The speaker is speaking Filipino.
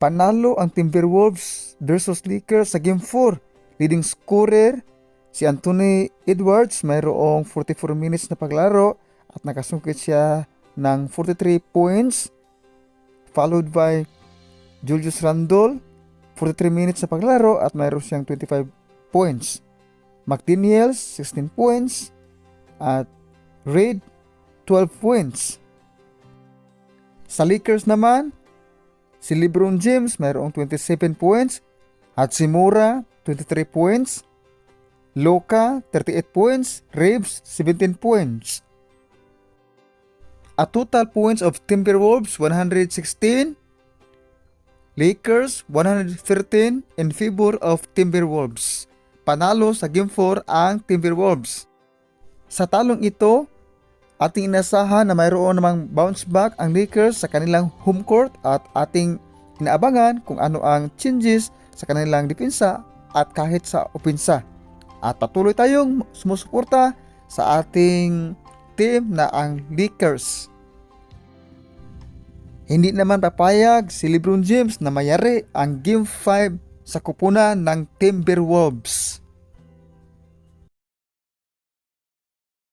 Panalo ang Timberwolves versus Lakers sa Game 4. Leading scorer si Anthony Edwards, mayroong 44 minutes na paglaro at nakasungkit siya ng 43 points. Followed by Julius Randle, 43 minutes na paglaro at mayroon siyang 25 points. McDaniels, 16 points at Reid, 12 points. Sa Lakers naman, si LeBron James mayroong 27 points, Hachimura 23 points, Luka 38 points, Reeves 17 points. A total points of Timberwolves 116, Lakers 113 in favor of Timberwolves. Panalo sa Game 4 ang Timberwolves. Sa talong ito, ating inasahan na mayroon namang bounce back ang Lakers sa kanilang home court at ating inaabangan kung ano ang changes sa kanilang depensa at kahit sa opensa. At patuloy tayong sumusuporta sa ating team na ang Lakers. Hindi naman papayag si LeBron James na mayari ang Game 5 sa kupunan ng Timberwolves.